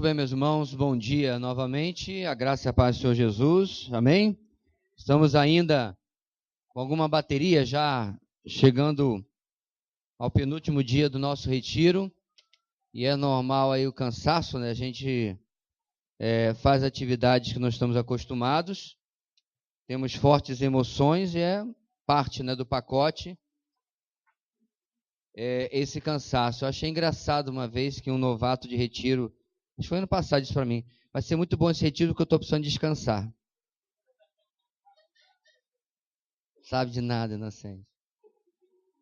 bem, meus irmãos, bom dia novamente, a graça e a paz do Senhor Jesus, amém? Estamos ainda com alguma bateria já chegando ao penúltimo dia do nosso retiro, e é normal aí o cansaço, né? A gente faz atividades que nós estamos acostumados, temos fortes emoções e é parte, né, do pacote, esse cansaço. Eu achei engraçado uma vez que um novato de retiro, acho que foi ano passado, disse para mim: vai ser muito bom esse retiro porque eu estou precisando descansar. Sabe de nada, inocente.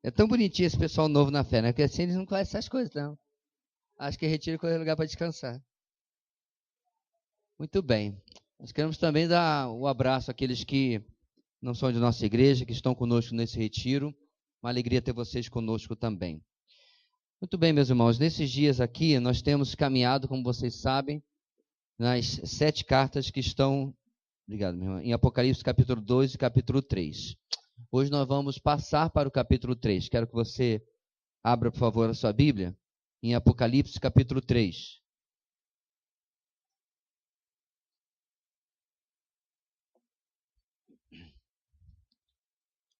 É tão bonitinho esse pessoal novo na fé, né? Porque assim eles não conhecem essas coisas, não. Acho que retiro é lugar para descansar. Muito bem. Nós queremos também dar um abraço àqueles que não são de nossa igreja, que estão conosco nesse retiro. Uma alegria ter vocês conosco também. Muito bem, meus irmãos. Nesses dias aqui, nós temos caminhado, como vocês sabem, nas 7 cartas que estão, obrigado, meu irmão, em Apocalipse capítulo 2 e capítulo 3. Hoje nós vamos passar para o capítulo 3. Quero que você abra, por favor, a sua Bíblia em Apocalipse capítulo 3.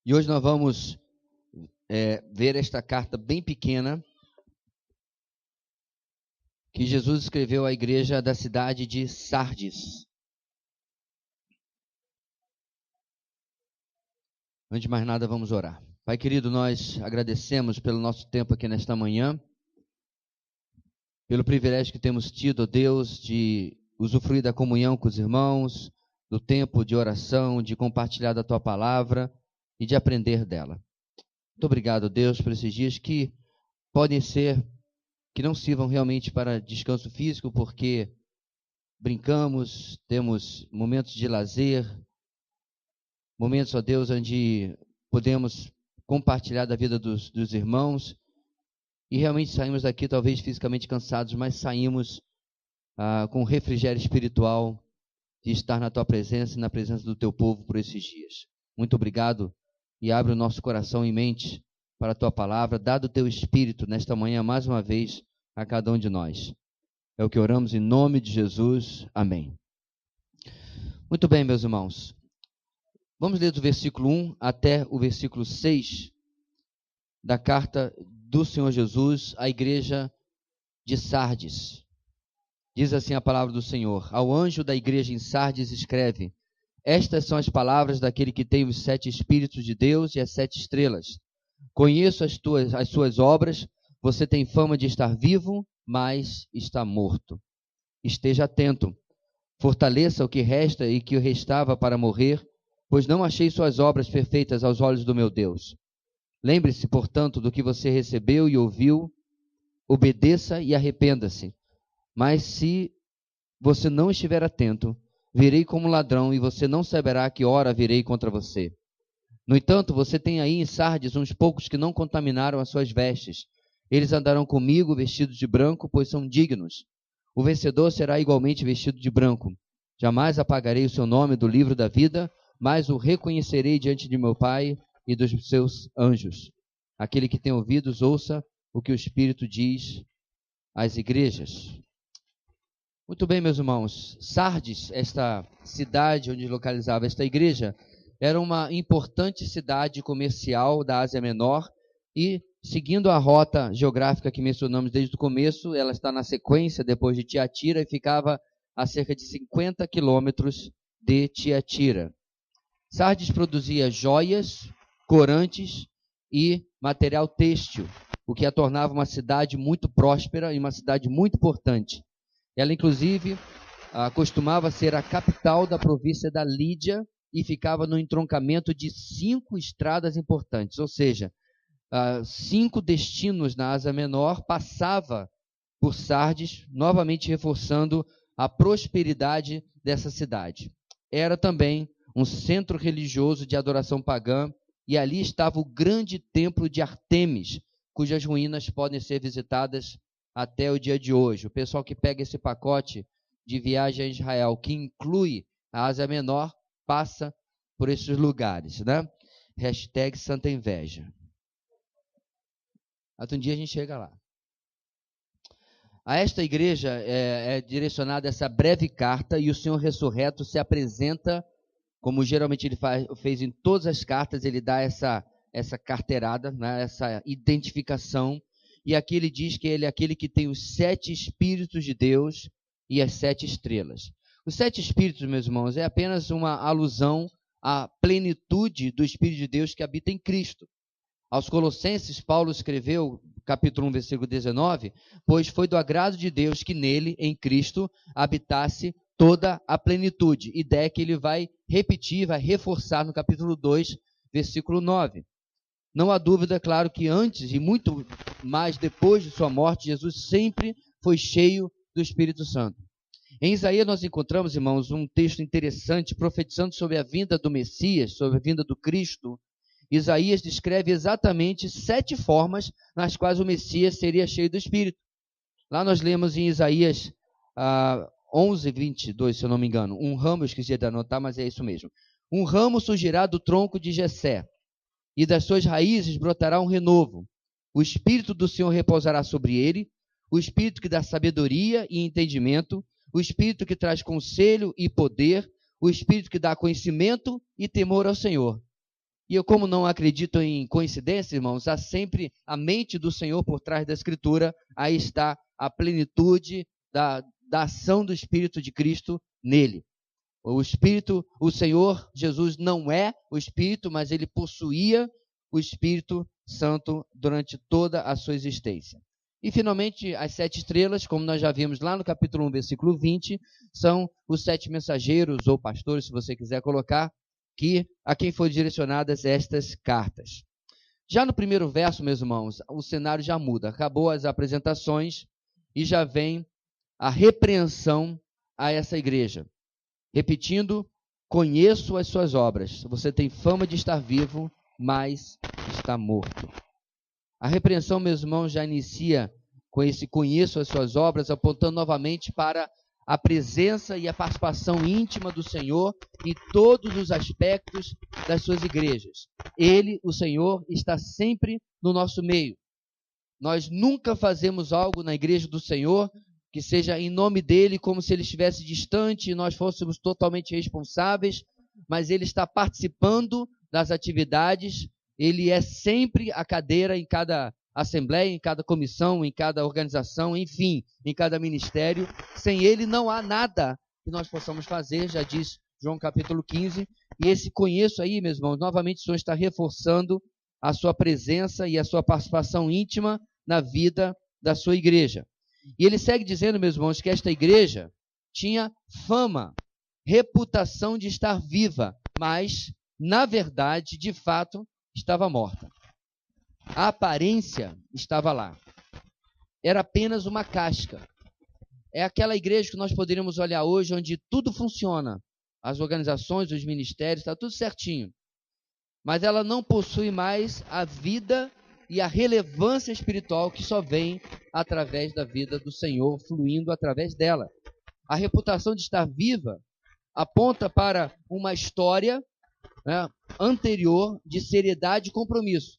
E hoje nós vamos ver esta carta bem pequena que Jesus escreveu à igreja da cidade de Sardes. Antes de mais nada, vamos orar. Pai querido, nós agradecemos pelo nosso tempo aqui nesta manhã, pelo privilégio que temos tido, ó Deus, de usufruir da comunhão com os irmãos, do tempo de oração, de compartilhar da Tua palavra e de aprender dela. Muito obrigado, Deus, por esses dias que podem ser, que não sirvam realmente para descanso físico, porque brincamos, temos momentos de lazer, momentos, ó Deus, onde podemos compartilhar da vida dos irmãos e realmente saímos daqui talvez fisicamente cansados, mas saímos com refrigério espiritual de estar na Tua presença e na presença do Teu povo por esses dias. Muito obrigado e abre o nosso coração e mente para a Tua palavra, dado o Teu Espírito nesta manhã mais uma vez a cada um de nós. É o que oramos em nome de Jesus. Amém. Muito bem, meus irmãos. Vamos ler do versículo 1 até o versículo 6 da carta do Senhor Jesus à igreja de Sardes. Diz assim a palavra do Senhor: ao anjo da igreja em Sardes escreve: estas são as palavras daquele que tem os 7 Espíritos de Deus e as 7 estrelas. Conheço as suas obras, você tem fama de estar vivo, mas está morto. Esteja atento, fortaleça o que resta e que restava para morrer, pois não achei suas obras perfeitas aos olhos do meu Deus. Lembre-se, portanto, do que você recebeu e ouviu, obedeça e arrependa-se. Mas se você não estiver atento, virei como ladrão e você não saberá que hora virei contra você. No entanto, você tem aí em Sardes uns poucos que não contaminaram as suas vestes. Eles andarão comigo vestidos de branco, pois são dignos. O vencedor será igualmente vestido de branco. Jamais apagarei o seu nome do livro da vida, mas o reconhecerei diante de meu Pai e dos seus anjos. Aquele que tem ouvidos, ouça o que o Espírito diz às igrejas. Muito bem, meus irmãos. Sardes, esta cidade onde localizava esta igreja, era uma importante cidade comercial da Ásia Menor e, seguindo a rota geográfica que mencionamos desde o começo, ela está na sequência depois de Tiatira e ficava a cerca de 50 quilômetros de Tiatira. Sardes produzia joias, corantes e material têxtil, o que a tornava uma cidade muito próspera e uma cidade muito importante. Ela, inclusive, costumava ser a capital da província da Lídia e ficava no entroncamento de 5 estradas importantes, ou seja, 5 destinos na Ásia Menor passava por Sardes, novamente reforçando a prosperidade dessa cidade. Era também um centro religioso de adoração pagã e ali estava o grande templo de Ártemis, cujas ruínas podem ser visitadas até o dia de hoje. O pessoal que pega esse pacote de viagem a Israel, que inclui a Ásia Menor, passa por esses lugares, né? Hashtag Santa Inveja. Até um dia a gente chega lá. A esta igreja é direcionada essa breve carta, e o Senhor ressurreto se apresenta, como geralmente ele fez em todas as cartas, ele dá essa carteirada, né, essa identificação, e aqui ele diz que ele é aquele que tem os 7 Espíritos de Deus e as 7 estrelas. Os 7 Espíritos, meus irmãos, é apenas uma alusão à plenitude do Espírito de Deus que habita em Cristo. Aos Colossenses, Paulo escreveu, capítulo 1, versículo 19, pois foi do agrado de Deus que nele, em Cristo, habitasse toda a plenitude. Ideia que ele vai repetir, vai reforçar no capítulo 2, versículo 9. Não há dúvida, claro, que antes e muito mais depois de sua morte, Jesus sempre foi cheio do Espírito Santo. Em Isaías nós encontramos, irmãos, um texto interessante profetizando sobre a vinda do Messias, sobre a vinda do Cristo. Isaías descreve exatamente 7 formas nas quais o Messias seria cheio do Espírito. Lá nós lemos em Isaías 11, 22, se eu não me engano. Um ramo, eu esqueci de anotar, mas é isso mesmo. Um ramo surgirá do tronco de Jessé, e das suas raízes brotará um renovo. O Espírito do Senhor repousará sobre ele, o Espírito que dá sabedoria e entendimento, o Espírito que traz conselho e poder, o Espírito que dá conhecimento e temor ao Senhor. E eu, como não acredito em coincidência, irmãos, há sempre a mente do Senhor por trás da Escritura, aí está a plenitude da ação do Espírito de Cristo nele. O Espírito, o Senhor Jesus não é o Espírito, mas ele possuía o Espírito Santo durante toda a sua existência. E, finalmente, as 7 estrelas, como nós já vimos lá no capítulo 1, versículo 20, são os 7 mensageiros, ou pastores, se você quiser colocar, a quem foram direcionadas estas cartas. Já no primeiro verso, meus irmãos, o cenário já muda. Acabou as apresentações e já vem a repreensão a essa igreja. Repetindo, conheço as suas obras. Você tem fama de estar vivo, mas está morto. A repreensão, meus irmãos, já inicia com esse conheço as suas obras, apontando novamente para a presença e a participação íntima do Senhor em todos os aspectos das suas igrejas. Ele, o Senhor, está sempre no nosso meio. Nós nunca fazemos algo na igreja do Senhor que seja em nome dele, como se ele estivesse distante e nós fôssemos totalmente responsáveis, mas ele está participando das atividades, ele é sempre a cadeira em cada assembleia, em cada comissão, em cada organização, enfim, em cada ministério. Sem ele não há nada que nós possamos fazer, já diz João capítulo 15, e esse conheço aí, meus irmãos, novamente o Senhor está reforçando a sua presença e a sua participação íntima na vida da sua igreja. E ele segue dizendo, meus irmãos, que esta igreja tinha fama, reputação de estar viva, mas, na verdade, de fato, estava morta. A aparência estava lá. Era apenas uma casca. É aquela igreja que nós poderíamos olhar hoje, onde tudo funciona. As organizações, os ministérios, está tudo certinho. Mas ela não possui mais a vida e a relevância espiritual que só vem através da vida do Senhor, fluindo através dela. A reputação de estar viva aponta para uma história, né, anterior de seriedade e compromisso.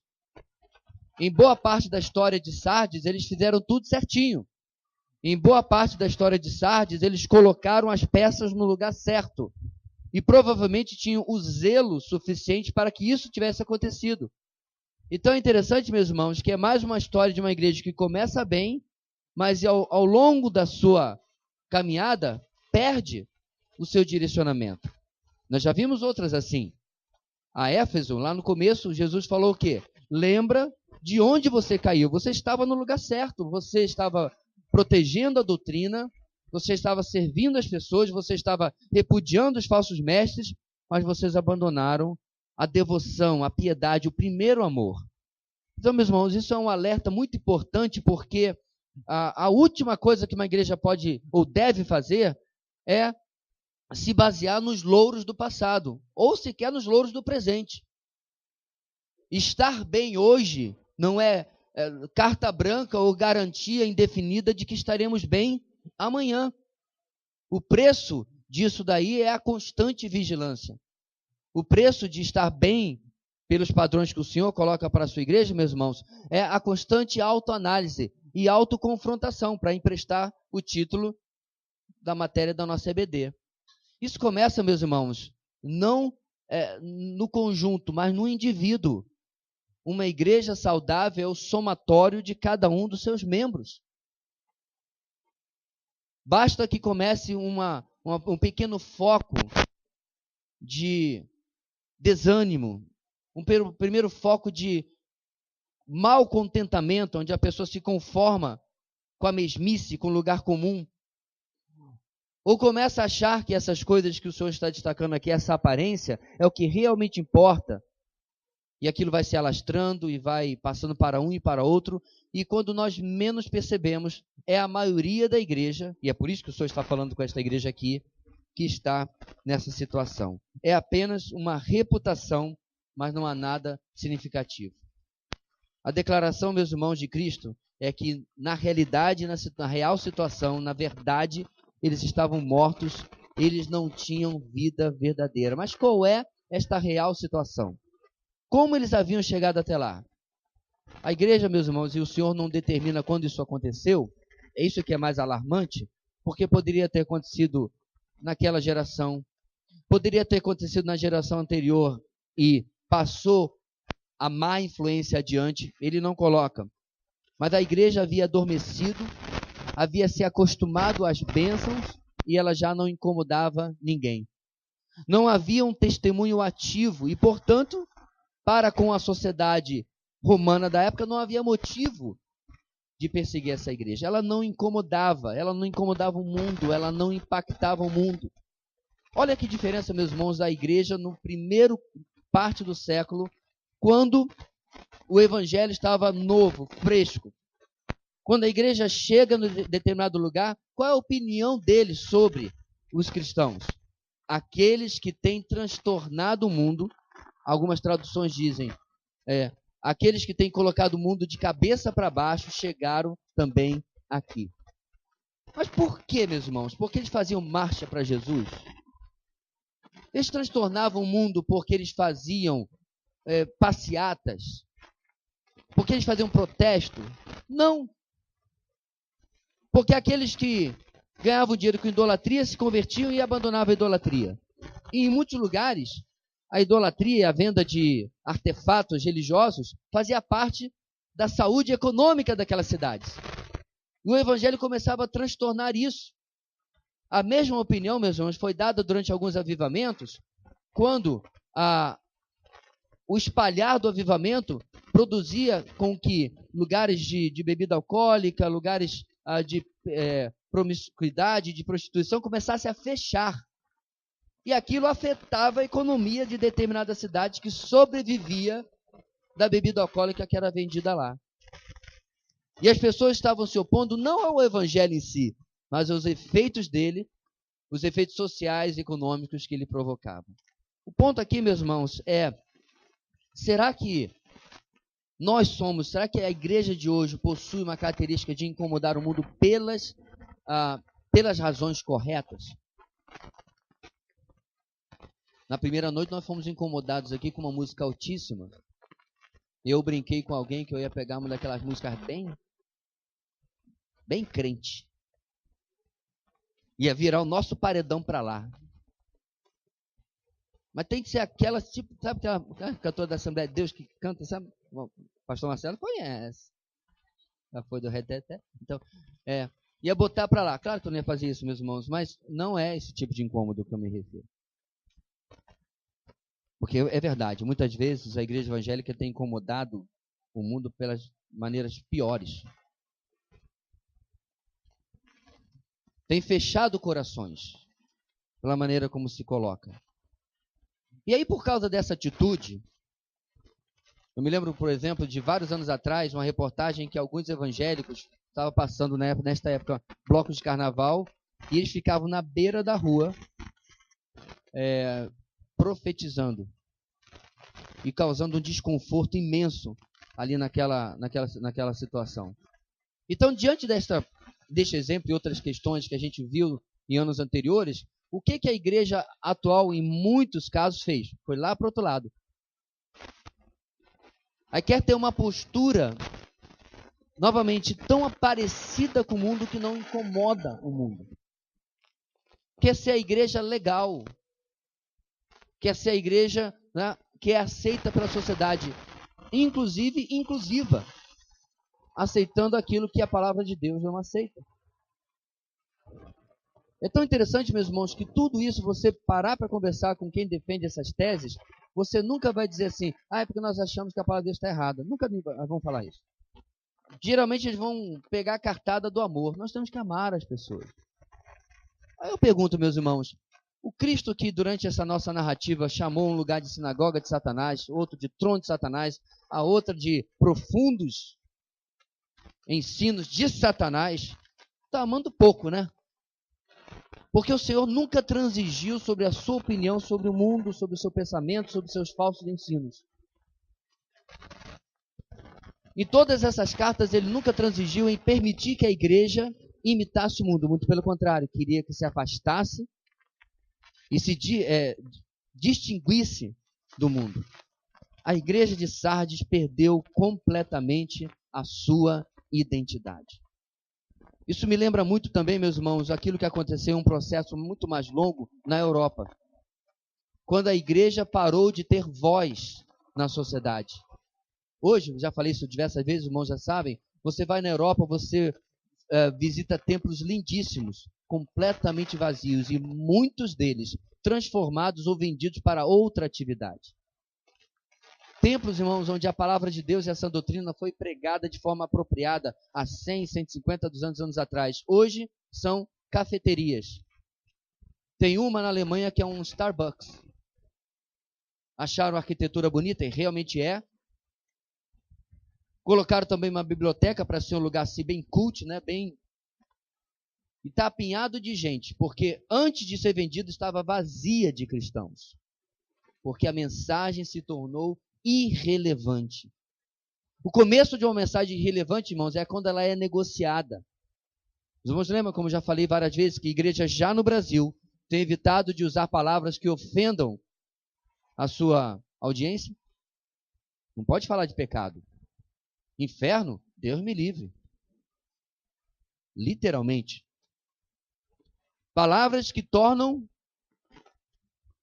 Em boa parte da história de Sardes, eles fizeram tudo certinho. Em boa parte da história de Sardes, eles colocaram as peças no lugar certo. E provavelmente tinham o zelo suficiente para que isso tivesse acontecido. Então é interessante, meus irmãos, que é mais uma história de uma igreja que começa bem, mas ao longo da sua caminhada, perde o seu direcionamento. Nós já vimos outras assim. A Éfeso, lá no começo, Jesus falou o quê? Lembra de onde você caiu. Você estava no lugar certo, você estava protegendo a doutrina, você estava servindo as pessoas, você estava repudiando os falsos mestres, mas vocês abandonaram a devoção, a piedade, o primeiro amor. Então, meus irmãos, isso é um alerta muito importante, porque a última coisa que uma igreja pode ou deve fazer é se basear nos louros do passado, ou sequer nos louros do presente. Estar bem hoje não é carta branca ou garantia indefinida de que estaremos bem amanhã. O preço disso daí é a constante vigilância. O preço de estar bem pelos padrões que o Senhor coloca para a sua igreja, meus irmãos, é a constante autoanálise. e autoconfrontação, para emprestar o título da matéria da nossa EBD. Isso começa, meus irmãos, não no conjunto, mas no indivíduo. Uma igreja saudável é o somatório de cada um dos seus membros. Basta que comece um pequeno foco de desânimo, um primeiro foco de mau contentamento, onde a pessoa se conforma com a mesmice, com o lugar comum, ou começa a achar que essas coisas que o Senhor está destacando aqui, essa aparência, é o que realmente importa, e aquilo vai se alastrando e vai passando para um e para outro, e quando nós menos percebemos, é a maioria da igreja, e é por isso que o Senhor está falando com esta igreja aqui, que está nessa situação. É apenas uma reputação, mas não há nada significativo. A declaração, meus irmãos, de Cristo é que na realidade, na real situação, na verdade, eles estavam mortos, eles não tinham vida verdadeira. Mas qual é esta real situação? Como eles haviam chegado até lá? A igreja, meus irmãos, e o Senhor não determina quando isso aconteceu, é isso que é mais alarmante, porque poderia ter acontecido naquela geração, poderia ter acontecido na geração anterior e passou a má influência adiante, ele não coloca. Mas a igreja havia adormecido, havia se acostumado às bênçãos e ela já não incomodava ninguém. Não havia um testemunho ativo e, portanto, para com a sociedade romana da época, não havia motivo de perseguir essa igreja. Ela não incomodava o mundo, ela não impactava o mundo. Olha que diferença, meus irmãos, da igreja no primeiro parte do século, quando o evangelho estava novo, fresco. Quando a igreja chega em determinado lugar, qual é a opinião deles sobre os cristãos? Aqueles que têm transtornado o mundo, algumas traduções dizem, aqueles que têm colocado o mundo de cabeça para baixo chegaram também aqui. Mas por que, meus irmãos? Porque eles faziam marcha para Jesus? Eles transtornavam o mundo porque eles faziam passeatas? Porque eles faziam protesto? Não. Porque aqueles que ganhavam dinheiro com idolatria se convertiam e abandonavam a idolatria. E em muitos lugares, a idolatria e a venda de artefatos religiosos fazia parte da saúde econômica daquelas cidades. E o evangelho começava a transtornar isso. A mesma opinião, meus irmãos, foi dada durante alguns avivamentos, quando o espalhar do avivamento produzia com que lugares de bebida alcoólica, lugares de promiscuidade, de prostituição, começassem a fechar. E aquilo afetava a economia de determinada cidade que sobrevivia da bebida alcoólica que era vendida lá. E as pessoas estavam se opondo não ao evangelho em si, mas aos efeitos dele, os efeitos sociais e econômicos que ele provocava. O ponto aqui, meus irmãos, será que a igreja de hoje possui uma característica de incomodar o mundo pelas razões corretas? Na primeira noite nós fomos incomodados aqui com uma música altíssima. Eu brinquei com alguém que eu ia pegar uma daquelas músicas bem crente. Ia virar o nosso paredão para lá. Mas tem que ser aquela, tipo, sabe aquela cantora da Assembleia de Deus que canta, sabe? O pastor Marcelo conhece. Já foi do Reteté. Então, ia botar para lá. Claro que eu não ia fazer isso, meus irmãos, mas não é esse tipo de incômodo que eu me refiro. Porque é verdade, muitas vezes a igreja evangélica tem incomodado o mundo pelas maneiras piores. Tem fechado corações pela maneira como se coloca. E aí, por causa dessa atitude, eu me lembro, por exemplo, de vários anos atrás, uma reportagem que alguns evangélicos estavam passando nesta época, blocos de carnaval, e eles ficavam na beira da rua, profetizando e causando um desconforto imenso ali naquela situação. Então, diante deste exemplo e outras questões que a gente viu em anos anteriores, o que a igreja atual, em muitos casos, fez? Foi lá para o outro lado. Aí quer ter uma postura novamente, tão parecida com o mundo que não incomoda o mundo. Quer ser a igreja legal. Quer ser a igreja, né, que é aceita pela sociedade, inclusive inclusiva, aceitando aquilo que a palavra de Deus não aceita. É tão interessante, meus irmãos, que tudo isso, você parar para conversar com quem defende essas teses, você nunca vai dizer assim, é porque nós achamos que a palavra de Deus está errada. Nunca vão falar isso. Geralmente eles vão pegar a cartada do amor. Nós temos que amar as pessoas. Aí eu pergunto, meus irmãos, o Cristo que durante essa nossa narrativa chamou um lugar de sinagoga de Satanás, outro de trono de Satanás, a outra de profundos ensinos de Satanás, está amando pouco, né? Porque o Senhor nunca transigiu sobre a sua opinião sobre o mundo, sobre o seu pensamento, sobre os seus falsos ensinos. Em todas essas cartas, ele nunca transigiu em permitir que a igreja imitasse o mundo. Muito pelo contrário, queria que se afastasse e se distinguisse do mundo. A igreja de Sardes perdeu completamente a sua identidade. Isso me lembra muito também, meus irmãos, aquilo que aconteceu em um processo muito mais longo na Europa. Quando a igreja parou de ter voz na sociedade. Hoje, já falei isso diversas vezes, os irmãos já sabem, você vai na Europa, você visita templos lindíssimos, completamente vazios, e muitos deles transformados ou vendidos para outra atividade. Templos, irmãos, onde a palavra de Deus e essa doutrina foi pregada de forma apropriada há 100, 150, 200 anos atrás. Hoje são cafeterias. Tem uma na Alemanha que é um Starbucks. Acharam a arquitetura bonita? E realmente é. Colocaram também uma biblioteca para ser um lugar assim, bem cult, né? E está apinhado de gente, porque antes de ser vendido estava vazia de cristãos. Porque a mensagem se tornou irrelevante. O começo de uma mensagem irrelevante, irmãos, é quando ela é negociada. Os irmãos lembram, como já falei várias vezes, que a igreja já no Brasil tem evitado de usar palavras que ofendam a sua audiência? Não pode falar de pecado. Inferno, Deus me livre. Literalmente. Palavras que tornam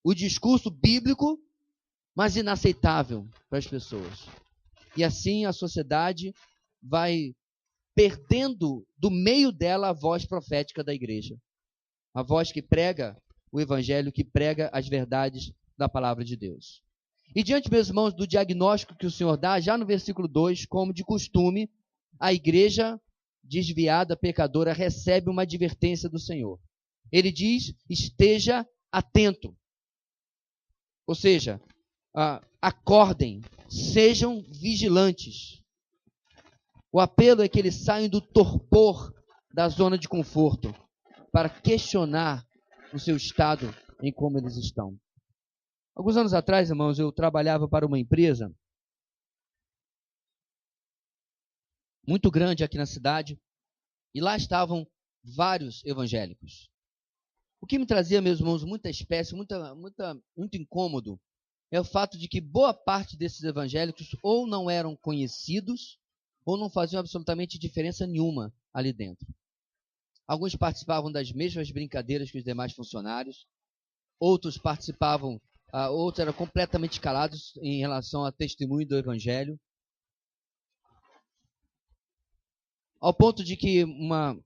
o discurso bíblico mas inaceitável para as pessoas. E assim a sociedade vai perdendo do meio dela a voz profética da igreja. A voz que prega o evangelho, que prega as verdades da palavra de Deus. E diante, meus irmãos, do diagnóstico que o Senhor dá, já no versículo 2, como de costume, a igreja desviada, pecadora, recebe uma advertência do Senhor. Ele diz, esteja atento. Ou seja, acordem, sejam vigilantes. O apelo é que eles saiam do torpor da zona de conforto para questionar o seu estado em como eles estão. Alguns anos atrás, irmãos, eu trabalhava para uma empresa muito grande aqui na cidade e lá estavam vários evangélicos. O que me trazia, meus irmãos, muita espécie, muito incômodo, é o fato de que boa parte desses evangélicos ou não eram conhecidos ou não faziam absolutamente diferença nenhuma ali dentro. Alguns participavam das mesmas brincadeiras que os demais funcionários, outros eram completamente calados em relação ao testemunho do evangelho, ao ponto de que uma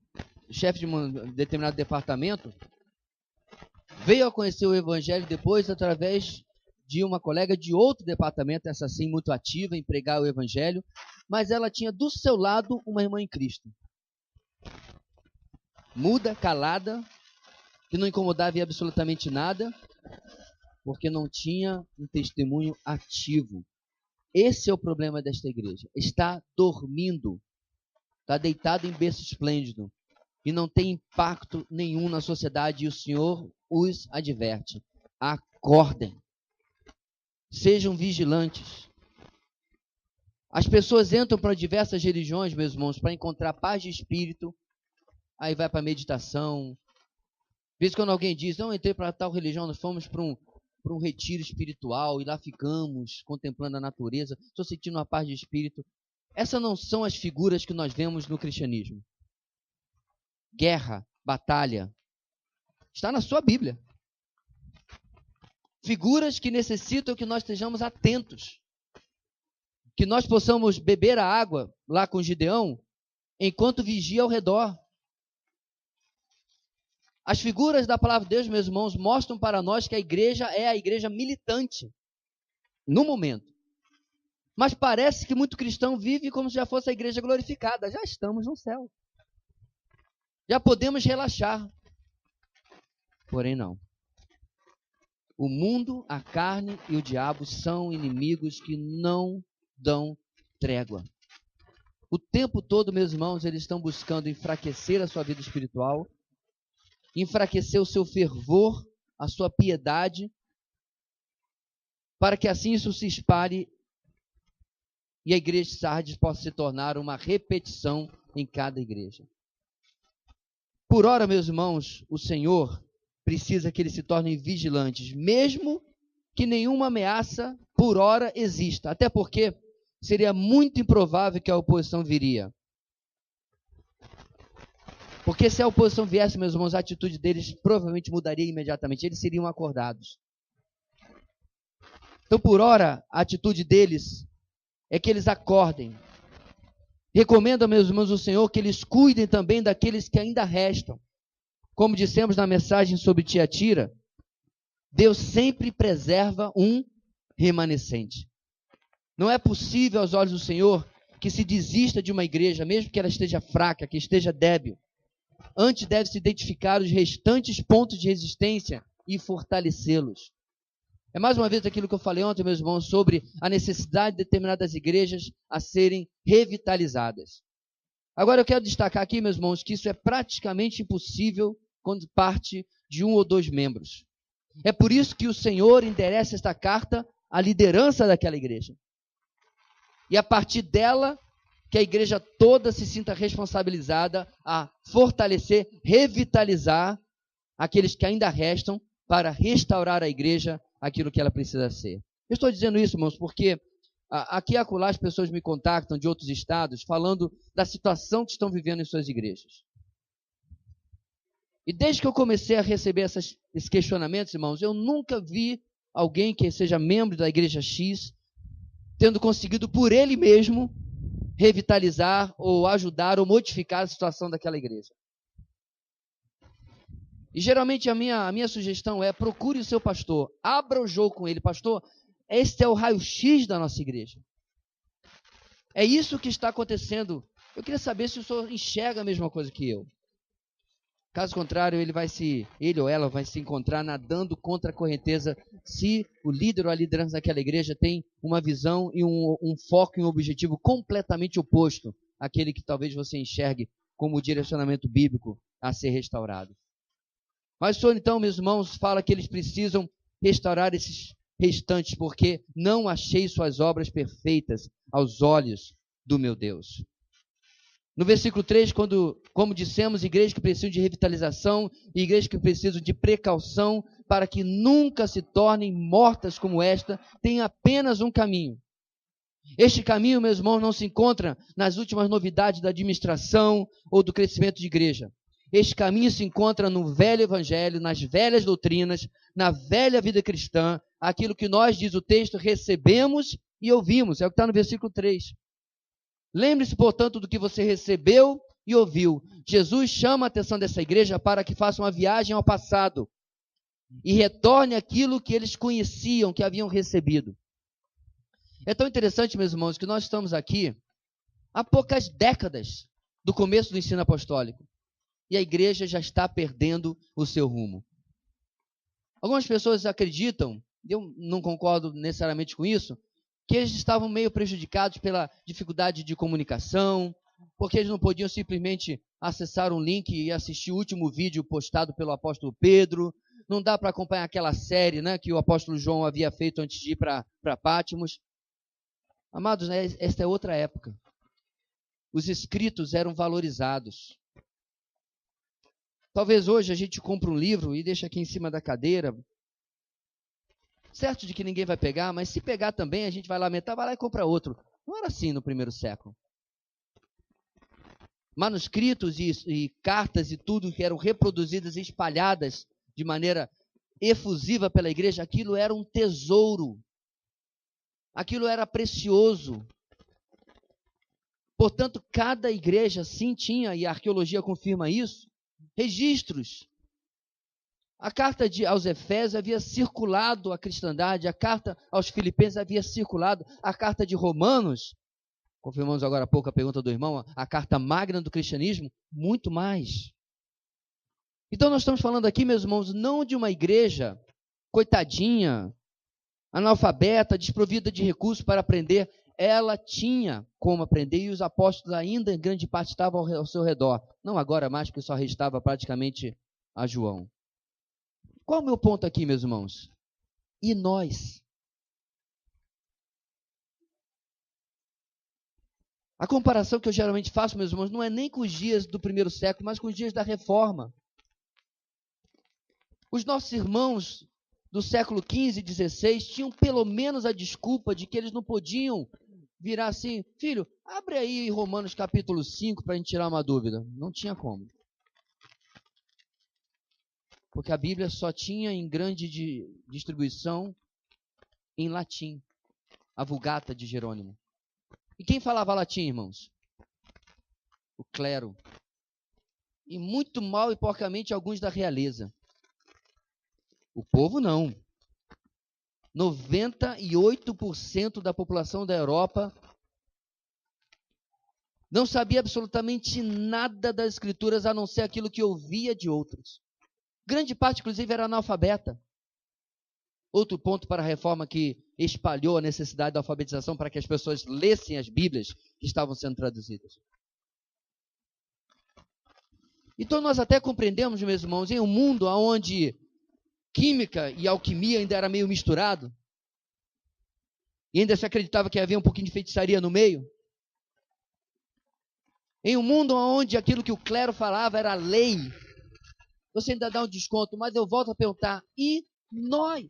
chefe de um determinado departamento veio a conhecer o evangelho depois através de uma colega de outro departamento, essa sim muito ativa em pregar o evangelho, mas ela tinha do seu lado uma irmã em Cristo. Muda, calada, que não incomodava em absolutamente nada, porque não tinha um testemunho ativo. Esse é o problema desta igreja. Está dormindo, está deitado em berço esplêndido e não tem impacto nenhum na sociedade, e o Senhor os adverte. Acordem. Sejam vigilantes. As pessoas entram para diversas religiões, meus irmãos, para encontrar paz de espírito, aí vai para a meditação. Às vezes quando alguém diz, não, entrei para tal religião, nós fomos para um retiro espiritual e lá ficamos contemplando a natureza, estou sentindo uma paz de espírito. Essas não são as figuras que nós vemos no cristianismo. Guerra, batalha, está na sua Bíblia. Figuras que necessitam que nós estejamos atentos. Que nós possamos beber a água lá com Gideão, enquanto vigia ao redor. As figuras da palavra de Deus, meus irmãos, mostram para nós que a igreja é a igreja militante, no momento. Mas parece que muito cristão vive como se já fosse a igreja glorificada. Já estamos no céu. Já podemos relaxar. Porém, não. O mundo, a carne e o diabo são inimigos que não dão trégua. O tempo todo, meus irmãos, eles estão buscando enfraquecer a sua vida espiritual, enfraquecer o seu fervor, a sua piedade, para que assim isso se espalhe e a igreja de Sardes possa se tornar uma repetição em cada igreja. Por ora, meus irmãos, o Senhor precisa que eles se tornem vigilantes, mesmo que nenhuma ameaça por ora exista, até porque seria muito improvável que a oposição viria. Porque se a oposição viesse, meus irmãos, a atitude deles provavelmente mudaria imediatamente, eles seriam acordados. Então, por ora, a atitude deles é que eles acordem. Recomendo, meus irmãos, o Senhor que eles cuidem também daqueles que ainda restam. Como dissemos na mensagem sobre Tiatira, Deus sempre preserva um remanescente. Não é possível aos olhos do Senhor que se desista de uma igreja, mesmo que ela esteja fraca, que esteja débil. Antes deve-se identificar os restantes pontos de resistência e fortalecê-los. É mais uma vez aquilo que eu falei ontem, meus irmãos, sobre a necessidade de determinadas igrejas a serem revitalizadas. Agora eu quero destacar aqui, meus irmãos, que isso é praticamente impossível quando parte de um ou dois membros. É por isso que o Senhor endereça esta carta à liderança daquela igreja. E a partir dela, que a igreja toda se sinta responsabilizada a fortalecer, revitalizar aqueles que ainda restam para restaurar a igreja aquilo que ela precisa ser. Eu estou dizendo isso, irmãos, porque aqui e acolá as pessoas me contactam de outros estados falando da situação que estão vivendo em suas igrejas. E desde que eu comecei a receber esses questionamentos, irmãos, eu nunca vi alguém que seja membro da igreja X tendo conseguido por ele mesmo revitalizar ou ajudar ou modificar a situação daquela igreja. E geralmente a minha sugestão é: procure o seu pastor, abra o jogo com ele. Pastor, este é o raio-x da nossa igreja. É isso que está acontecendo. Eu queria saber se o senhor enxerga a mesma coisa que eu. Caso contrário, ele ou ela vai se encontrar nadando contra a correnteza se o líder ou a liderança daquela igreja tem uma visão e um foco e um objetivo completamente oposto àquele que talvez você enxergue como o direcionamento bíblico a ser restaurado. Mas o Senhor, então, meus irmãos, fala que eles precisam restaurar esses restantes, porque não achei suas obras perfeitas aos olhos do meu Deus. No versículo 3, como dissemos, igrejas que precisam de revitalização e igrejas que precisam de precaução para que nunca se tornem mortas como esta, tem apenas um caminho. Este caminho, meus irmãos, não se encontra nas últimas novidades da administração ou do crescimento de igreja. Este caminho se encontra no velho evangelho, nas velhas doutrinas, na velha vida cristã, aquilo que nós, diz o texto, recebemos e ouvimos. É o que está no versículo 3. Lembre-se, portanto, do que você recebeu e ouviu. Jesus chama a atenção dessa igreja para que faça uma viagem ao passado e retorne aquilo que eles conheciam, que haviam recebido. É tão interessante, meus irmãos, que nós estamos aqui há poucas décadas do começo do ensino apostólico e a igreja já está perdendo o seu rumo. Algumas pessoas acreditam, eu não concordo necessariamente com isso, que eles estavam meio prejudicados pela dificuldade de comunicação, porque eles não podiam simplesmente acessar um link e assistir o último vídeo postado pelo apóstolo Pedro. Não dá para acompanhar aquela série, né, que o apóstolo João havia feito antes de ir para Patmos. Amados, esta é outra época. Os escritos eram valorizados. Talvez hoje a gente compre um livro e deixe aqui em cima da cadeira, certo de que ninguém vai pegar, mas se pegar também, a gente vai lamentar, vai lá e compra outro. Não era assim no primeiro século. manuscritos e cartas e tudo que eram reproduzidas e espalhadas de maneira efusiva pela igreja, aquilo era um tesouro. Aquilo era precioso. Portanto, cada igreja sim tinha, e a arqueologia confirma isso, registros. A carta aos Efésios havia circulado a cristandade, a carta aos Filipenses havia circulado, a carta de Romanos, confirmamos agora há pouco a pergunta do irmão, a carta magna do cristianismo, muito mais. Então nós estamos falando aqui, meus irmãos, não de uma igreja coitadinha, analfabeta, desprovida de recursos para aprender. Ela tinha como aprender e os apóstolos ainda em grande parte estavam ao seu redor. Não agora mais, porque só restava praticamente a João. Qual é o meu ponto aqui, meus irmãos? E nós? A comparação que eu geralmente faço, meus irmãos, não é nem com os dias do primeiro século, mas com os dias da Reforma. Os nossos irmãos do século XV e XVI tinham pelo menos a desculpa de que eles não podiam virar assim, filho, abre aí Romanos capítulo 5 para a gente tirar uma dúvida. Não tinha como. Porque a Bíblia só tinha em grande distribuição em latim, a Vulgata de Jerônimo. E quem falava latim, irmãos? O clero. E muito mal e porcamente alguns da realeza. O povo não. 98% da população da Europa não sabia absolutamente nada das Escrituras, a não ser aquilo que ouvia de outros. Grande parte, inclusive, era analfabeta. Outro ponto para a reforma que espalhou a necessidade da alfabetização para que as pessoas lessem as Bíblias que estavam sendo traduzidas. Então nós até compreendemos, meus irmãos, em um mundo onde química e alquimia ainda era meio misturado, e ainda se acreditava que havia um pouquinho de feitiçaria no meio, em um mundo onde aquilo que o clero falava era lei, você ainda dá um desconto, mas eu volto a perguntar, e nós?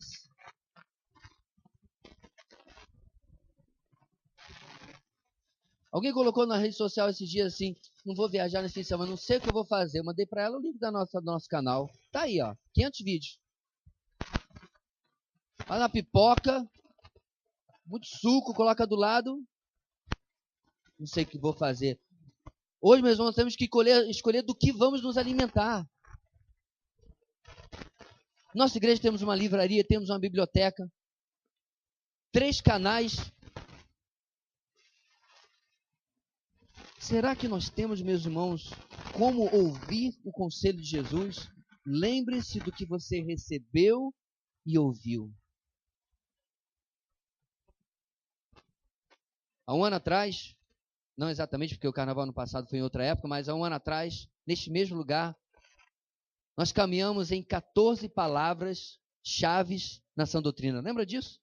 Alguém colocou na rede social esses dias assim, não vou viajar nesse fim de semana, não sei o que eu vou fazer. Eu mandei para ela o link do nosso canal. Tá aí, ó, 500 vídeos. Vai na pipoca, muito suco, coloca do lado. Não sei o que vou fazer. Hoje, meus irmãos, temos que escolher do que vamos nos alimentar. Nossa igreja temos uma livraria, temos uma biblioteca, 3 canais. Será que nós temos, meus irmãos, como ouvir o conselho de Jesus? Lembre-se do que você recebeu e ouviu. Há um ano atrás, não exatamente porque o carnaval no passado foi em outra época, mas há um ano atrás, neste mesmo lugar, nós caminhamos em 14 palavras chaves na sã doutrina. Lembra disso?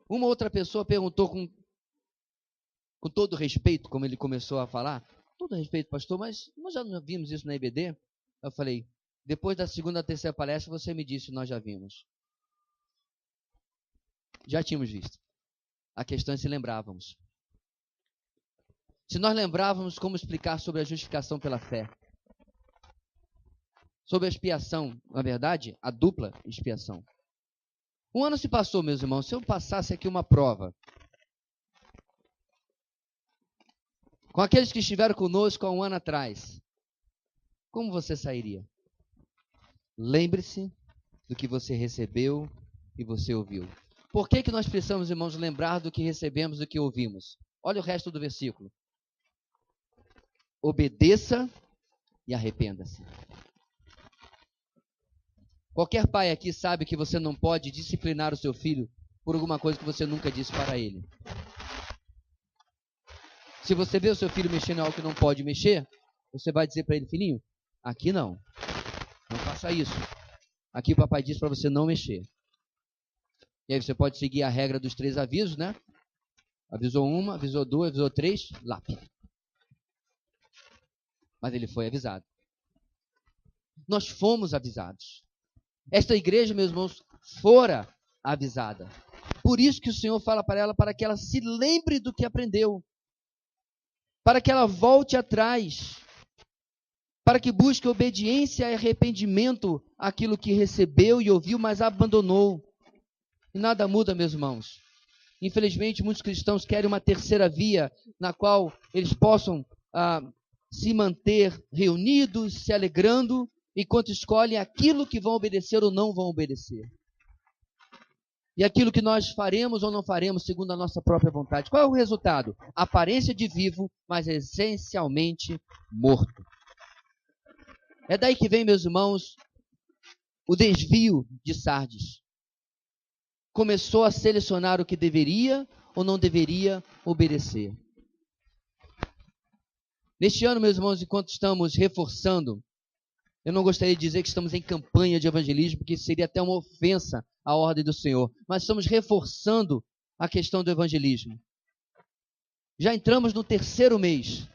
Uma outra pessoa perguntou com todo respeito, como ele começou a falar, todo respeito, pastor, mas nós já não vimos isso na IBD? Eu falei, depois da segunda, terceira palestra, você me disse, nós já vimos. Já tínhamos visto. A questão é se lembrávamos. Se nós lembrávamos como explicar sobre a justificação pela fé. Sobre a expiação, na verdade, a dupla expiação. Um ano se passou, meus irmãos, se eu passasse aqui uma prova, com aqueles que estiveram conosco há um ano atrás, como você sairia? Lembre-se do que você recebeu e você ouviu. Por que nós precisamos, irmãos, lembrar do que recebemos e do que ouvimos? Olha o resto do versículo. Obedeça e arrependa-se. Qualquer pai aqui sabe que você não pode disciplinar o seu filho por alguma coisa que você nunca disse para ele. Se você vê o seu filho mexendo em algo que não pode mexer, você vai dizer para ele, filhinho, aqui não faça isso. Aqui o papai disse para você não mexer. E aí você pode seguir a regra dos 3 avisos, né? Avisou 1, avisou 2, avisou 3, lápide. Mas ele foi avisado. Nós fomos avisados. Esta igreja, meus irmãos, fora avisada. Por isso que o Senhor fala para ela, para que ela se lembre do que aprendeu. para que ela volte atrás, para que busque obediência e arrependimento àquilo que recebeu e ouviu, mas abandonou. E nada muda, meus irmãos. Infelizmente, muitos cristãos querem uma terceira via, na qual eles possam se manter reunidos, se alegrando, enquanto escolhem aquilo que vão obedecer ou não vão obedecer. E aquilo que nós faremos ou não faremos segundo a nossa própria vontade. Qual é o resultado? Aparência de vivo, mas essencialmente morto. É daí que vem, meus irmãos, o desvio de Sardes. Começou a selecionar o que deveria ou não deveria obedecer. Neste ano, meus irmãos, enquanto estamos reforçando, eu não gostaria de dizer que estamos em campanha de evangelismo, porque seria até uma ofensa à ordem do Senhor, mas estamos reforçando a questão do evangelismo. Já entramos no 3º mês.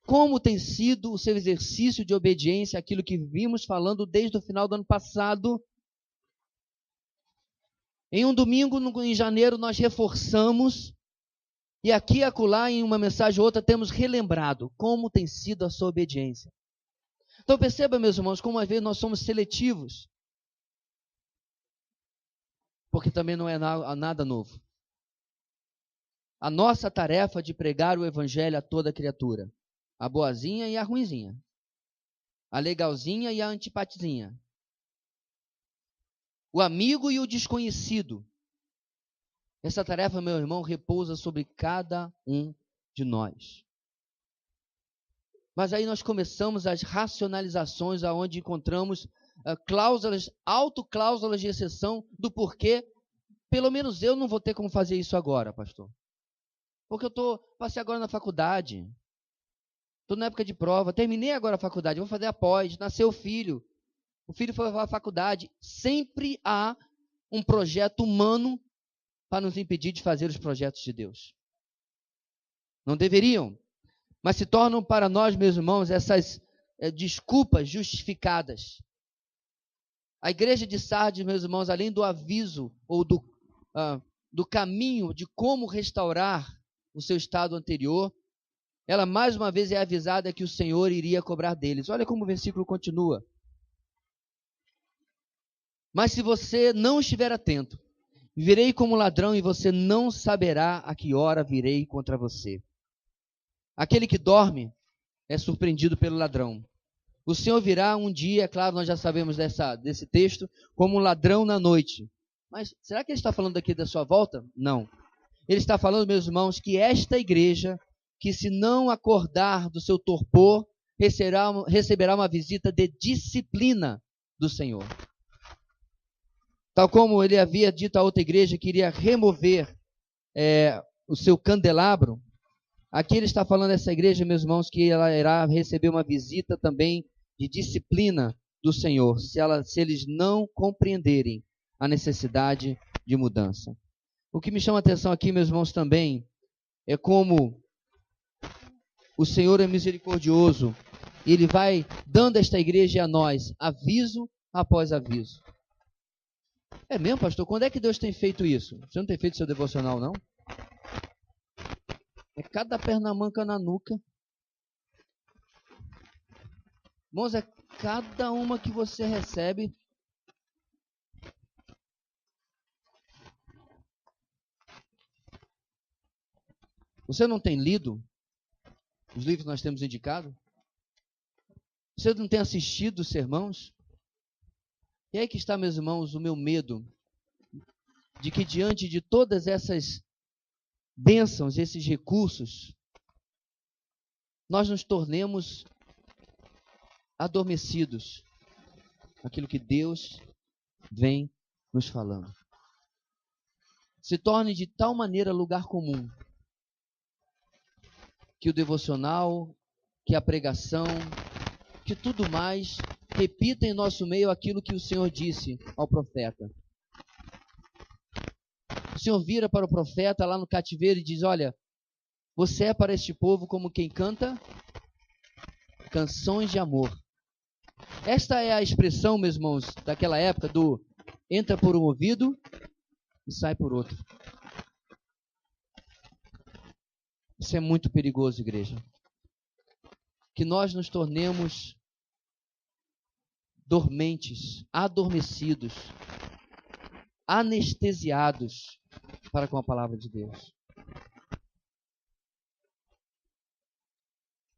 Como tem sido o seu exercício de obediência àquilo que vimos falando desde o final do ano passado? Em um domingo, em janeiro, nós reforçamos, e aqui e acolá, em uma mensagem ou outra, temos relembrado como tem sido a sua obediência. Então perceba, meus irmãos, como às vezes nós somos seletivos, porque também não é nada novo. A nossa tarefa de pregar o evangelho a toda criatura, a boazinha e a ruinzinha, a legalzinha e a antipatizinha, o amigo e o desconhecido. Essa tarefa, meu irmão, repousa sobre cada um de nós. Mas aí nós começamos as racionalizações, aonde encontramos autocláusulas de exceção do porquê. Pelo menos eu não vou ter como fazer isso agora, pastor. Porque passei agora na faculdade, estou na época de prova, terminei agora a faculdade, vou fazer a pós, nasceu o filho foi para a faculdade. Sempre há um projeto humano para nos impedir de fazer os projetos de Deus. Não deveriam, mas se tornam para nós, meus irmãos, essas desculpas justificadas. A igreja de Sardes, meus irmãos, além do aviso ou do caminho de como restaurar o seu estado anterior, ela mais uma vez é avisada que o Senhor iria cobrar deles. Olha como o versículo continua. Mas se você não estiver atento, virei como ladrão e você não saberá a que hora virei contra você. Aquele que dorme é surpreendido pelo ladrão. O Senhor virá um dia, é claro, nós já sabemos desse texto, como um ladrão na noite. Mas será que ele está falando aqui da sua volta? Não. Ele está falando, meus irmãos, que esta igreja, que se não acordar do seu torpor, receberá uma visita de disciplina do Senhor. Tal como ele havia dito a outra igreja que iria remover o seu candelabro, aqui ele está falando dessa igreja, meus irmãos, que ela irá receber uma visita também de disciplina do Senhor, se eles não compreenderem a necessidade de mudança. O que me chama a atenção aqui, meus irmãos, também, é como o Senhor é misericordioso, e Ele vai dando a esta igreja e a nós, aviso após aviso. É mesmo, pastor? Quando é que Deus tem feito isso? Você não tem feito seu devocional, não? É cada perna manca na nuca. Irmãos, é cada uma que você recebe. Você não tem lido os livros que nós temos indicado? Você não tem assistido os sermãos? E aí que está, meus irmãos, o meu medo de que diante de todas essas bênçãos, esses recursos, nós nos tornemos adormecidos naquilo que Deus vem nos falando. Se torne de tal maneira lugar comum que o devocional, que a pregação, que tudo mais repita em nosso meio aquilo que o Senhor disse ao profeta. O Senhor vira para o profeta lá no cativeiro e diz: olha, você é para este povo como quem canta canções de amor. Esta é a expressão, meus irmãos, daquela época do entra por um ouvido e sai por outro. Isso é muito perigoso, igreja. Que nós nos tornemos dormentes, adormecidos, anestesiados para com a palavra de Deus.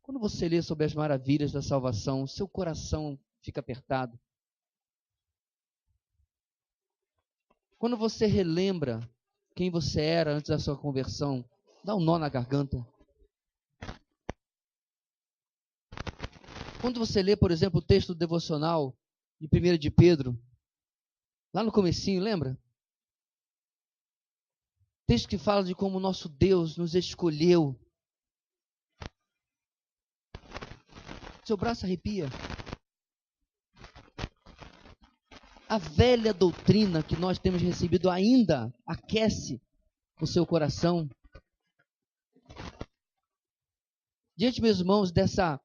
Quando você lê sobre as maravilhas da salvação, seu coração fica apertado. Quando você relembra quem você era antes da sua conversão, dá um nó na garganta. Quando você lê, por exemplo, o texto devocional de 1 de Pedro, lá no comecinho, lembra? Texto que fala de como o nosso Deus nos escolheu. Seu braço arrepia. A velha doutrina que nós temos recebido ainda aquece o seu coração. Diante, meus irmãos, dessa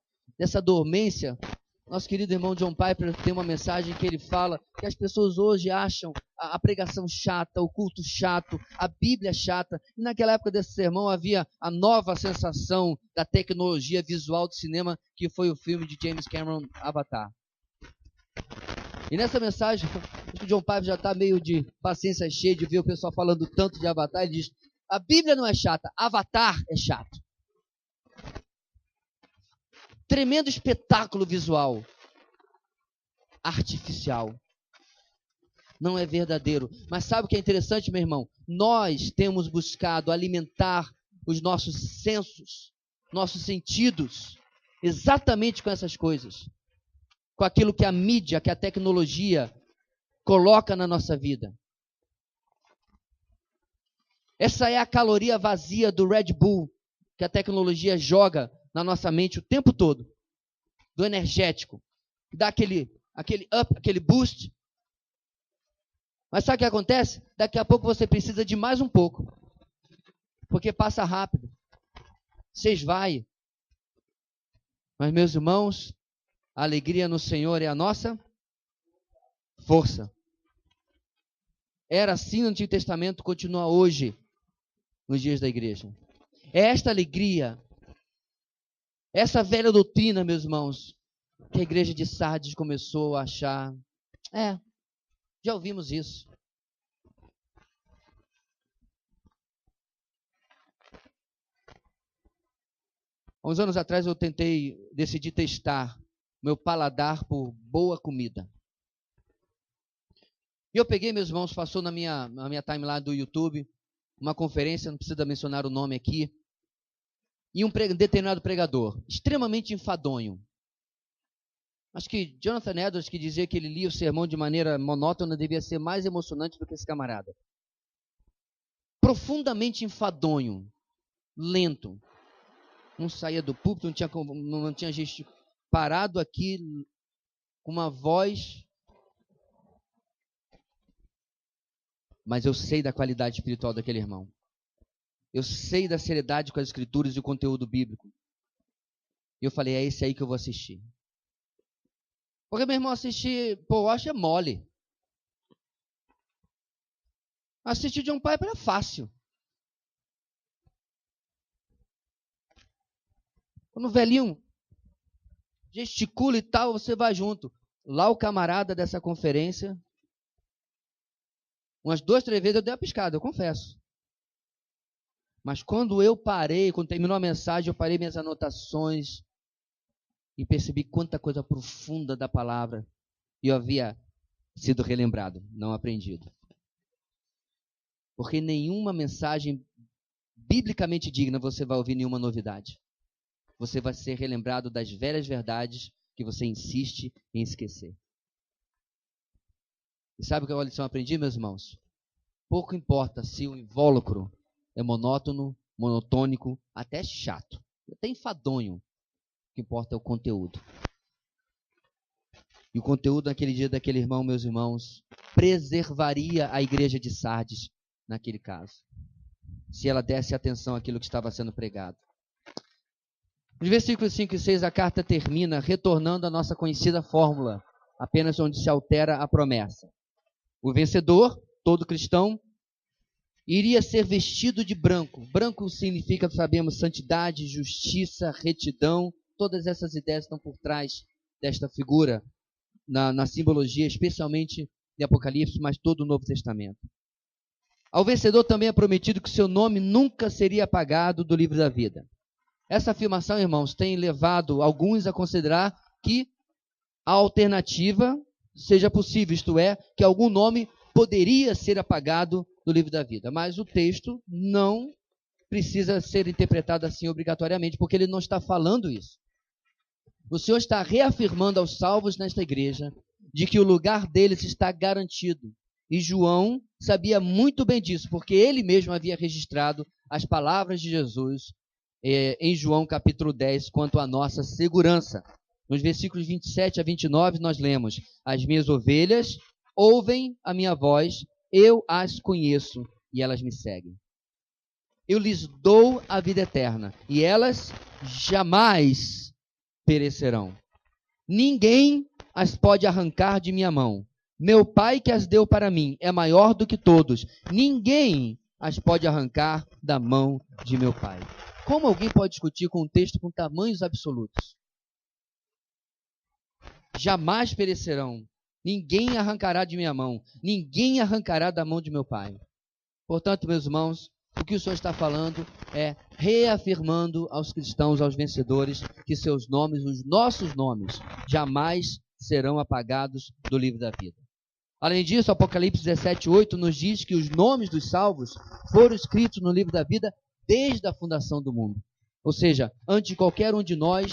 dormência, nosso querido irmão John Piper tem uma mensagem que ele fala que as pessoas hoje acham a pregação chata, o culto chato, a Bíblia chata. E naquela época desse sermão havia a nova sensação da tecnologia visual do cinema, que foi o filme de James Cameron, Avatar. E nessa mensagem, o John Piper já está meio de paciência cheia de ver o pessoal falando tanto de Avatar. Ele diz, a Bíblia não é chata, Avatar é chato. Tremendo espetáculo visual, artificial, não é verdadeiro. Mas sabe o que é interessante, meu irmão? Nós temos buscado alimentar os nossos sensos, nossos sentidos, exatamente com essas coisas, com aquilo que a mídia, que a tecnologia coloca na nossa vida. Essa é a caloria vazia do Red Bull, que a tecnologia joga na nossa mente o tempo todo, do energético, dá aquele up, aquele boost. Mas sabe o que acontece? Daqui a pouco você precisa de mais um pouco, porque passa rápido, se esvai. Mas, meus irmãos, a alegria no Senhor é a nossa força. Era assim no Antigo Testamento, continua hoje, nos dias da igreja. É esta alegria, essa velha doutrina, meus irmãos, que a igreja de Sardes começou a achar. Já ouvimos isso. Há uns anos atrás eu decidi testar meu paladar por boa comida. E eu peguei, meus irmãos, passou na minha timeline do YouTube, uma conferência, não precisa mencionar o nome aqui, e um determinado pregador, extremamente enfadonho. Acho que Jonathan Edwards, que dizia que ele lia o sermão de maneira monótona, devia ser mais emocionante do que esse camarada. Profundamente enfadonho, lento. Não saía do púlpito, não tinha gente parado aqui com uma voz. Mas eu sei da qualidade espiritual daquele irmão. Eu sei da seriedade com as escrituras e o conteúdo bíblico. E eu falei, é esse aí que eu vou assistir. Porque, meu irmão, assistir, eu acho é mole. Assistir John Piper é fácil. Quando o velhinho gesticula e tal, você vai junto. Lá o camarada dessa conferência, umas 2, 3 vezes eu dei uma piscada, eu confesso. Mas quando eu parei, quando terminou a mensagem, eu parei minhas anotações e percebi quanta coisa profunda da palavra eu havia sido relembrado, não aprendido. Porque nenhuma mensagem biblicamente digna você vai ouvir nenhuma novidade. Você vai ser relembrado das velhas verdades que você insiste em esquecer. E sabe qual é a lição que eu aprendi, meus irmãos? Pouco importa se o invólucro é monótono, monotônico, até chato, até enfadonho. O que importa é o conteúdo. E o conteúdo naquele dia daquele irmão, meus irmãos, preservaria a igreja de Sardes naquele caso, se ela desse atenção àquilo que estava sendo pregado. Nos versículos 5 e 6, a carta termina retornando à nossa conhecida fórmula, apenas onde se altera a promessa. O vencedor, todo cristão, iria ser vestido de branco. Branco significa, sabemos, santidade, justiça, retidão. Todas essas ideias estão por trás desta figura, na simbologia, especialmente de Apocalipse, mas todo o Novo Testamento. Ao vencedor também é prometido que seu nome nunca seria apagado do livro da vida. Essa afirmação, irmãos, tem levado alguns a considerar que a alternativa seja possível, isto é, que algum nome poderia ser apagado do livro da vida. Mas o texto não precisa ser interpretado assim obrigatoriamente, porque ele não está falando isso. O Senhor está reafirmando aos salvos nesta igreja de que o lugar deles está garantido. E João sabia muito bem disso, porque ele mesmo havia registrado as palavras de Jesus em João capítulo 10 quanto à nossa segurança. Nos versículos 27 a 29 nós lemos: as minhas ovelhas ouvem a minha voz, eu as conheço e elas me seguem. Eu lhes dou a vida eterna e elas jamais perecerão. Ninguém as pode arrancar de minha mão. Meu Pai que as deu para mim é maior do que todos. Ninguém as pode arrancar da mão de meu Pai. Como alguém pode discutir com um texto com tamanhos absolutos? Jamais perecerão. Ninguém arrancará de minha mão. Ninguém arrancará da mão de meu Pai. Portanto, meus irmãos, o que o Senhor está falando é reafirmando aos cristãos, aos vencedores, que seus nomes, os nossos nomes, jamais serão apagados do livro da vida. Além disso, Apocalipse 17:8 nos diz que os nomes dos salvos foram escritos no livro da vida desde a fundação do mundo. Ou seja, antes de qualquer um de nós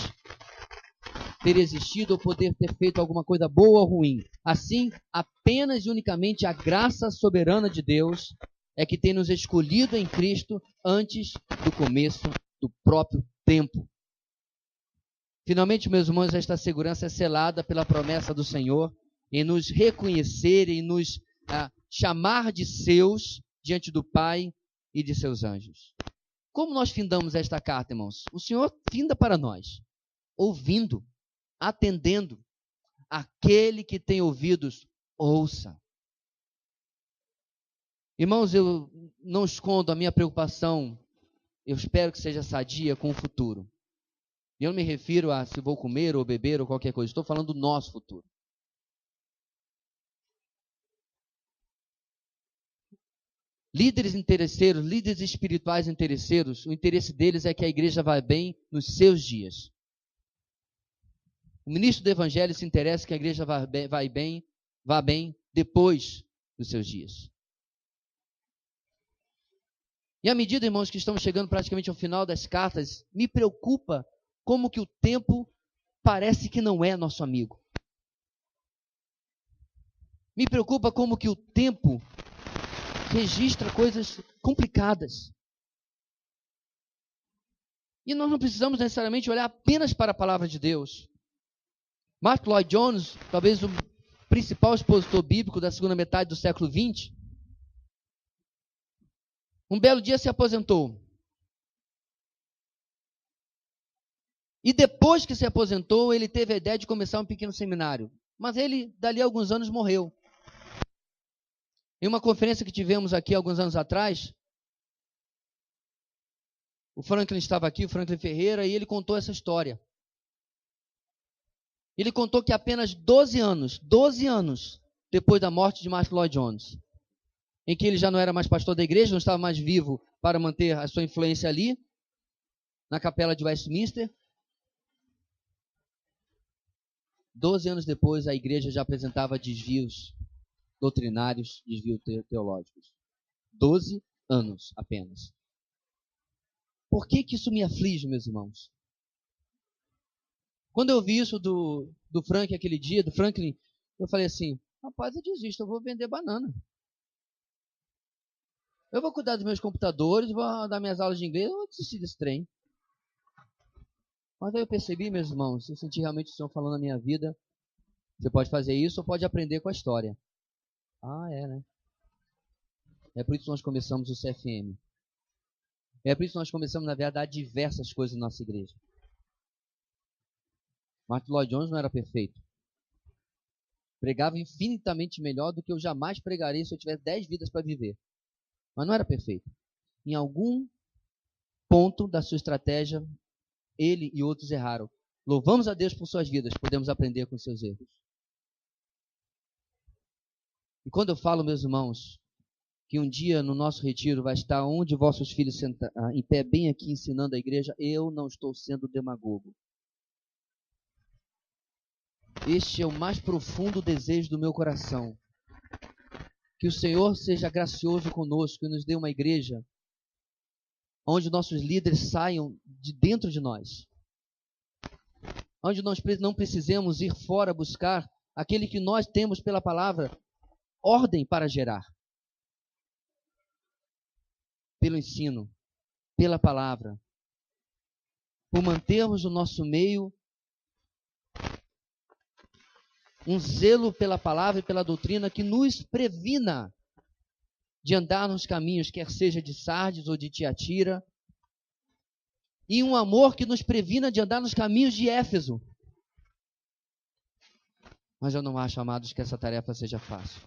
ter existido ou poder ter feito alguma coisa boa ou ruim. Assim, apenas e unicamente a graça soberana de Deus é que tem nos escolhido em Cristo antes do começo do próprio tempo. Finalmente, meus irmãos, esta segurança é selada pela promessa do Senhor em nos reconhecer, em nos chamar de seus diante do Pai e de seus anjos. Como nós findamos esta carta, irmãos? O Senhor finda para nós, ouvindo, atendendo. Aquele que tem ouvidos, ouça. Irmãos, eu não escondo a minha preocupação, eu espero que seja sadia com o futuro. E eu não me refiro a se vou comer ou beber ou qualquer coisa, estou falando do nosso futuro. Líderes interesseiros, líderes espirituais interesseiros, o interesse deles é que a igreja vá bem nos seus dias. O ministro do Evangelho se interessa que a igreja vá bem depois dos seus dias. E à medida, irmãos, que estamos chegando praticamente ao final das cartas, me preocupa como que o tempo parece que não é nosso amigo. Me preocupa como que o tempo registra coisas complicadas. E nós não precisamos necessariamente olhar apenas para a palavra de Deus. Mark Lloyd Jones, talvez o principal expositor bíblico da segunda metade do século XX, um belo dia se aposentou. E depois que se aposentou, ele teve a ideia de começar um pequeno seminário. Mas ele, dali a alguns anos, morreu. Em uma conferência que tivemos aqui alguns anos atrás, o Franklin estava aqui, o Franklin Ferreira, e ele contou essa história. Ele contou que apenas 12 anos depois da morte de Mark Lloyd Jones, em que ele já não era mais pastor da igreja, não estava mais vivo para manter a sua influência ali, na capela de Westminster, 12 anos depois a igreja já apresentava desvios doutrinários, desvios teológicos. 12 anos apenas. Por que isso me aflige, meus irmãos? Quando eu vi isso do Frank aquele dia, do Franklin, eu falei assim, rapaz, eu desisto, eu vou vender banana. Eu vou cuidar dos meus computadores, vou dar minhas aulas de inglês, eu vou desistir desse trem. Mas aí eu percebi, meus irmãos, eu senti realmente o Senhor falando na minha vida, você pode fazer isso ou pode aprender com a história. Ah, é, né? É por isso que nós começamos o CFM. É por isso que nós começamos, na verdade, diversas coisas na nossa igreja. Mark Lloyd Jones não era perfeito. Pregava infinitamente melhor do que eu jamais pregarei se eu tivesse 10 vidas para viver. mas não era perfeito. Em algum ponto da sua estratégia, ele e outros erraram. Louvamos a Deus por suas vidas, podemos aprender com seus erros. E quando eu falo, meus irmãos, que um dia no nosso retiro vai estar um de vossos filhos em pé bem aqui ensinando a igreja, eu não estou sendo demagogo. Este é o mais profundo desejo do meu coração. Que o Senhor seja gracioso conosco e nos dê uma igreja onde nossos líderes saiam de dentro de nós. Onde nós não precisemos ir fora buscar aquele que nós temos pela palavra ordem para gerar. Pelo ensino, pela palavra. Por mantermos no nosso meio um zelo pela palavra e pela doutrina que nos previna de andar nos caminhos, quer seja de Sardes ou de Tiatira, e um amor que nos previna de andar nos caminhos de Éfeso. Mas eu não acho, amados, que essa tarefa seja fácil.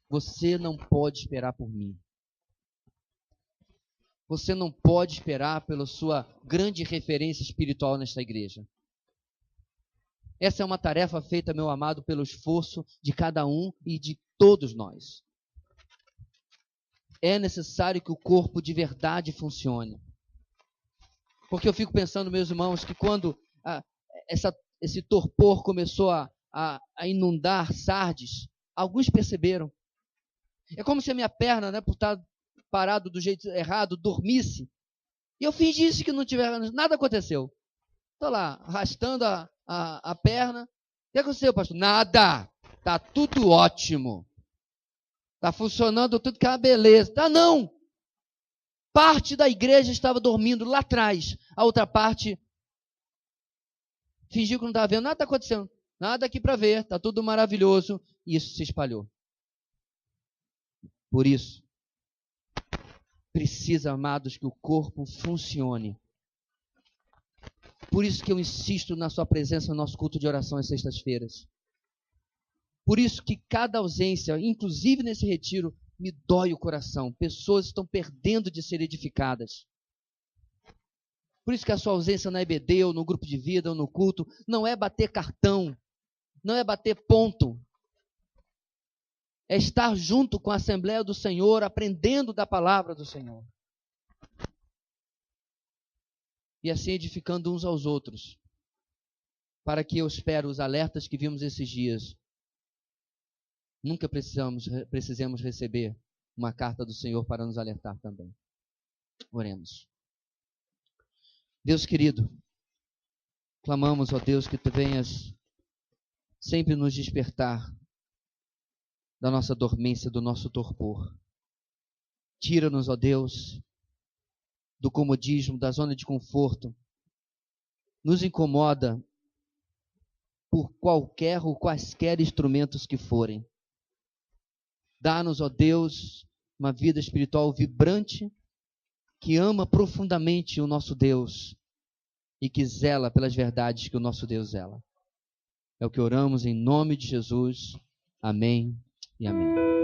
Você não pode esperar por mim. Você não pode esperar pela sua grande referência espiritual nesta igreja. Essa é uma tarefa feita, meu amado, pelo esforço de cada um e de todos nós. É necessário que o corpo de verdade funcione. Porque eu fico pensando, meus irmãos, que quando esse torpor começou a inundar Sardes, alguns perceberam. É como se a minha perna, por estar parado do jeito errado, dormisse. E eu fingisse que não tivesse, nada aconteceu. Estou lá, arrastando a perna. O que aconteceu, pastor? Nada. Está tudo ótimo. Está funcionando tudo que é uma beleza. Tá não. Parte da igreja estava dormindo lá atrás. A outra parte fingiu que não estava vendo. Nada está acontecendo. Nada aqui para ver. Está tudo maravilhoso. E isso se espalhou. Por isso, precisa, amados, que o corpo funcione. Por isso que eu insisto na sua presença no nosso culto de oração às sextas-feiras. Por isso que cada ausência, inclusive nesse retiro, me dói o coração. Pessoas estão perdendo de ser edificadas. Por isso que a sua ausência na EBD, ou no grupo de vida, ou no culto, não é bater cartão, não é bater ponto. É estar junto com a Assembleia do Senhor, aprendendo da palavra do Senhor. E assim edificando uns aos outros. Para que eu espero os alertas que vimos esses dias. Nunca precisemos receber uma carta do Senhor para nos alertar também. Oremos. Deus querido, clamamos, ó Deus, que Tu venhas sempre nos despertar da nossa dormência, do nosso torpor. Tira-nos, ó Deus, do comodismo, da zona de conforto. Nos incomoda por qualquer ou quaisquer instrumentos que forem. Dá-nos, ó Deus, uma vida espiritual vibrante, que ama profundamente o nosso Deus e que zela pelas verdades que o nosso Deus zela. É o que oramos em nome de Jesus. Amém e amém.